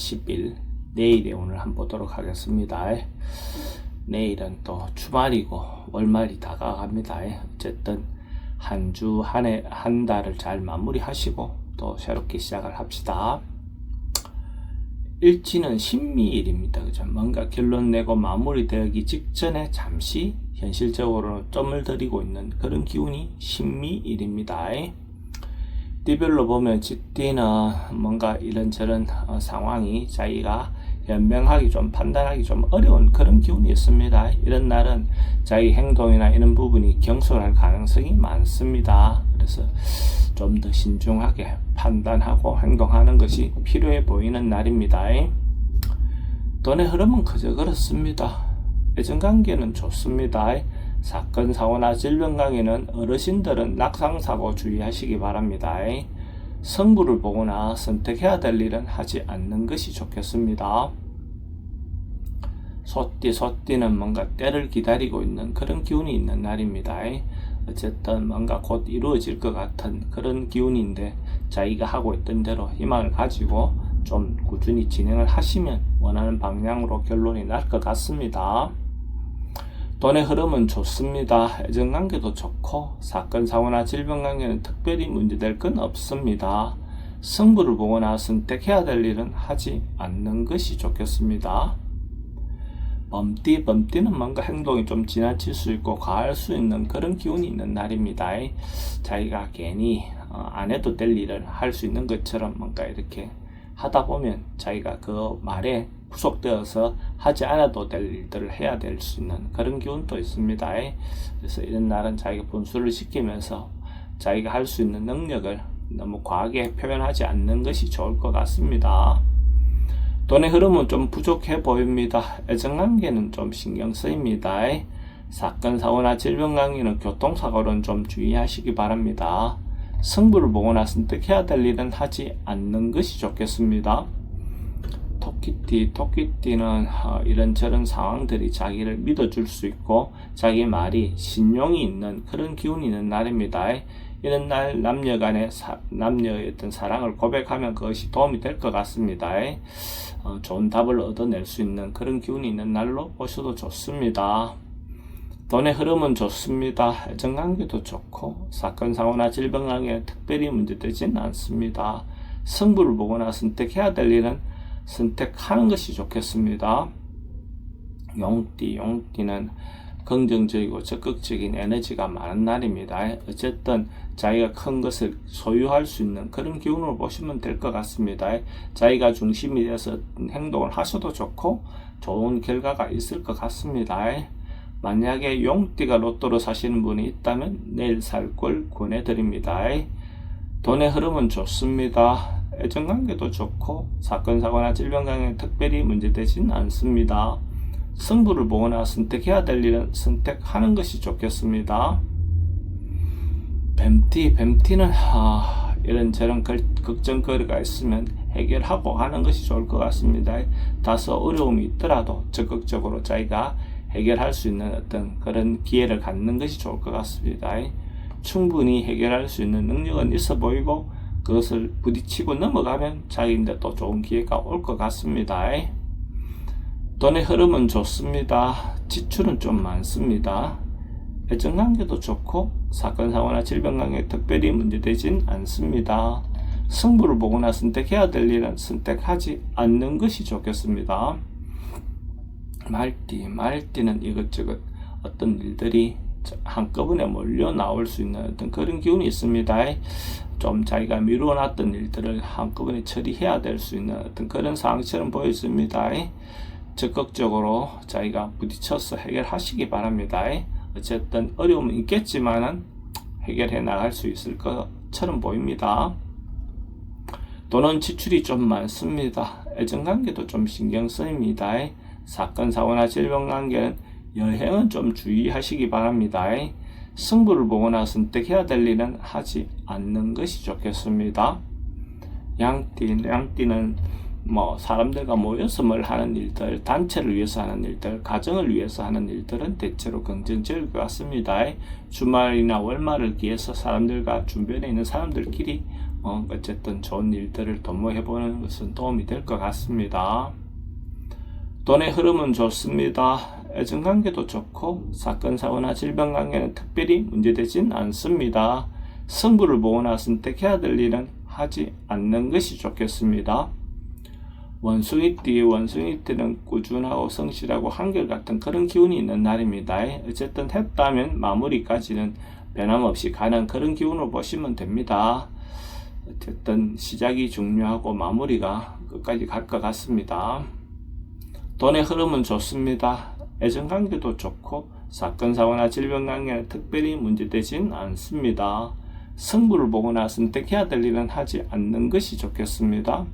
30일 내일에 오늘 한번 보도록 하겠습니다. 내일은 또 주말이고 월말이 다가갑니다. 어쨌든 한 주 한 달을 잘 마무리하시고 또 새롭게 시작을 합시다. 일지는 신미일입니다. 그죠? 뭔가 결론 내고 마무리되기 직전에 잠시 현실적으로 점을 들이고 있는 그런 기운이 신미일입니다. 띠별로 보면 쥐띠는 뭔가 이런저런 상황이 자기가 현명하게 좀 판단하기 좀 어려운 그런 기운이 있습니다. 이런 날은 자기 행동이나 이런 부분이 경솔할 가능성이 많습니다. 그래서 좀 더 신중하게 판단하고 행동하는 것이 필요해 보이는 날입니다. 돈의 흐름은 그저 그렇습니다. 애정관계는 좋습니다. 사건, 사고나 질병 관계는 어르신들은 낙상사고 주의하시기 바랍니다. 성부를 보거나 선택해야 될 일은 하지 않는 것이 좋겠습니다. 소띠는 뭔가 때를 기다리고 있는 그런 기운이 있는 날입니다. 어쨌든 뭔가 곧 이루어질 것 같은 그런 기운인데 자기가 하고 있던 대로 희망을 가지고 좀 꾸준히 진행을 하시면 원하는 방향으로 결론이 날 것 같습니다. 돈의 흐름은 좋습니다. 애정관계도 좋고 사건, 사고나 질병 관계는 특별히 문제될 건 없습니다. 승부를 보거나 선택해야 될 일은 하지 않는 것이 좋겠습니다. 범띠는 뭔가 행동이 좀 지나칠 수 있고 과할 수 있는 그런 기운이 있는 날입니다. 자기가 괜히 안 해도 될 일을 할 수 있는 것처럼 뭔가 이렇게 하다 보면 자기가 그 말에 구속되어서 하지 않아도 될 일들을 해야 될 수 있는 그런 기운도 있습니다. 그래서 이런 날은 자기가 분수를 시키면서 자기가 할 수 있는 능력을 너무 과하게 표현하지 않는 것이 좋을 것 같습니다. 돈의 흐름은 좀 부족해 보입니다. 애정관계는 좀 신경 쓰입니다. 사건, 사고나 질병 관계는 교통사고는 좀 주의하시기 바랍니다. 승부를 보거나 선택해야 될 일은 하지 않는 것이 좋겠습니다. 토끼띠는 이런저런 상황들이 자기를 믿어줄 수 있고 자기 말이 신용이 있는 그런 기운이 있는 날입니다. 이런 날 남녀의 어떤 사랑을 고백하면 그것이 도움이 될 것 같습니다. 좋은 답을 얻어낼 수 있는 그런 기운이 있는 날로 보셔도 좋습니다. 돈의 흐름은 좋습니다. 애정관계도 좋고 사건, 사고나 질병 관계는 특별히 문제되진 않습니다. 승부를 보거나 선택해야 될 일은 선택하는 것이 좋겠습니다. 용띠는 긍정적이고 적극적인 에너지가 많은 날입니다. 어쨌든 자기가 큰 것을 소유할 수 있는 그런 기운으로 보시면 될 것 같습니다. 자기가 중심이 돼서 행동을 하셔도 좋고 좋은 결과가 있을 것 같습니다. 만약에 용띠가 로또로 사시는 분이 있다면 내일 살 걸 권해드립니다. 돈의 흐름은 좋습니다. 애정관계도 좋고 사건, 사고나 질병 관계는 특별히 문제되진 않습니다. 승부를 보거나 선택해야 될 일은 선택하는 것이 좋겠습니다. 뱀띠는 이런저런 걱정거리가 있으면 해결하고 하는 것이 좋을 것 같습니다. 다소 어려움이 있더라도 적극적으로 자기가 해결할 수 있는 어떤 그런 기회를 갖는 것이 좋을 것 같습니다. 충분히 해결할 수 있는 능력은 있어 보이고 그것을 부딪히고 넘어가면 자기인데 또 좋은 기회가 올 것 같습니다. 돈의 흐름은 좋습니다. 지출은 좀 많습니다. 애정관계도 좋고 사건, 사고나 질병 관계에 특별히 문제되진 않습니다. 승부를 보거나 선택해야 될 일은 선택하지 않는 것이 좋겠습니다. 말띠는 이것저것 어떤 일들이 한꺼번에 몰려 나올 수 있는 어떤 그런 기운이 있습니다. 좀 자기가 미루어놨던 일들을 한꺼번에 처리해야 될 수 있는 어떤 그런 상황처럼 보였습니다. 적극적으로 자기가 부딪혀서 해결하시기 바랍니다. 어쨌든 어려움은 있겠지만은 해결해 나갈 수 있을 것처럼 보입니다. 돈은 지출이 좀 많습니다. 애정관계도 좀 신경 쓰입니다. 사건, 사고나 질병 관계는 여행은 좀 주의하시기 바랍니다. 승부를 보거나 선택해야 될 일은 하지 않는 것이 좋겠습니다. 양띠는 사람들과 모여서 뭘 하는 일들, 단체를 위해서 하는 일들, 가정을 위해서 하는 일들은 대체로 긍정적일 것 같습니다. 주말이나 월말을 기해서 사람들과 주변에 있는 사람들끼리 어쨌든 좋은 일들을 도모해보는 것은 도움이 될 것 같습니다. 돈의 흐름은 좋습니다. 애정관계도 좋고 사건, 사고나 질병 관계는 특별히 문제되진 않습니다. 승부를 보거나 선택해야 될 일은 하지 않는 것이 좋겠습니다. 원숭이띠는 꾸준하고 성실하고 한결같은 그런 기운이 있는 날입니다. 어쨌든 했다면 마무리까지는 변함없이 가는 그런 기운으로 보시면 됩니다. 어쨌든 시작이 중요하고 마무리가 끝까지 갈 것 같습니다. 돈의 흐름은 좋습니다. 애정관계도 좋고 사건, 사고나 질병 관계는 특별히 문제되진 않습니다. 승부를 보거나 선택해야 될 일은 하지 않는 것이 좋겠습니다.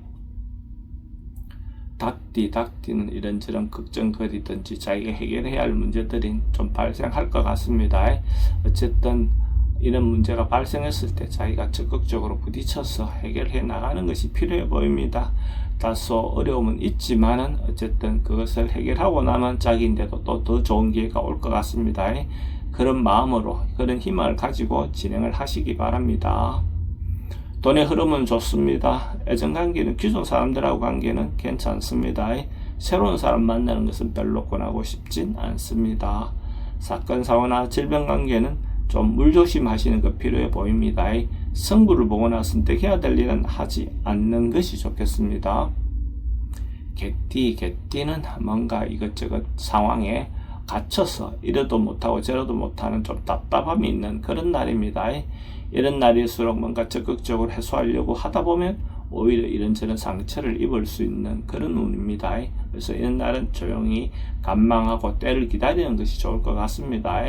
닭띠는 이런저런 걱정거리든지 자기가 해결해야 할 문제들이 좀 발생할 것 같습니다. 어쨌든 이런 문제가 발생했을 때 자기가 적극적으로 부딪혀서 해결해 나가는 것이 필요해 보입니다. 다소 어려움은 있지만은 어쨌든 그것을 해결하고 나면 자기인데도 또 더 좋은 기회가 올 것 같습니다. 그런 마음으로 그런 희망을 가지고 진행을 하시기 바랍니다. 돈의 흐름은 좋습니다. 애정관계는 기존 사람들하고 관계는 괜찮습니다. 새로운 사람 만나는 것은 별로 권하고 싶진 않습니다. 사건, 사고나 질병 관계는 좀 물조심하시는 것 필요해 보입니다. 승부를 보거나 선택해야 될 일은 하지 않는 것이 좋겠습니다. 개띠는 뭔가 이것저것 상황에 갇혀서 이러도 못하고 저러도 못하는 좀 답답함이 있는 그런 날입니다. 이런 날일수록 뭔가 적극적으로 해소하려고 하다 보면 오히려 이런저런 상처를 입을 수 있는 그런 운입니다. 그래서 이런 날은 조용히 관망하고 때를 기다리는 것이 좋을 것 같습니다.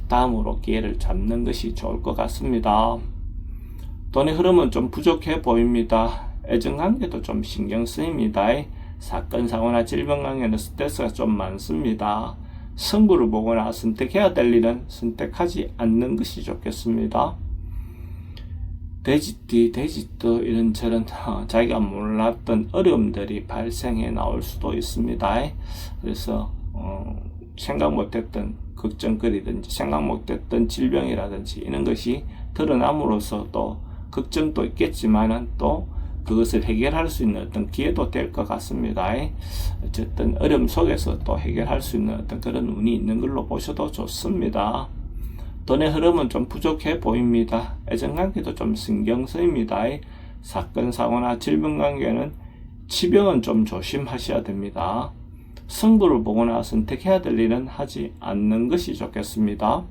다음으로 기회를 잡는 것이 좋을 것 같습니다. 돈의 흐름은 좀 부족해 보입니다. 애정관계도 좀 신경 쓰입니다. 사건, 사고나 질병 관계는 스트레스가 좀 많습니다. 승부를 보거나 선택해야 될 일은 선택하지 않는 것이 좋겠습니다. 돼지도 이런저런 자기가 몰랐던 어려움들이 발생해 나올 수도 있습니다. 그래서 생각 못했던 걱정거리든지 생각 못했던 질병이라든지 이런 것이 드러남으로써 또 걱정도 있겠지만은 또 그것을 해결할 수 있는 어떤 기회도 될 것 같습니다. 어쨌든 어려움 속에서 또 해결할 수 있는 어떤 그런 운이 있는 걸로 보셔도 좋습니다. 돈의 흐름은 좀 부족해 보입니다. 애정관계도 좀 신경 쓰입니다. 사건, 사고나 질병 관계는 치병은 좀 조심하셔야 됩니다. 승부를 보거나 선택해야 될 일은 하지 않는 것이 좋겠습니다.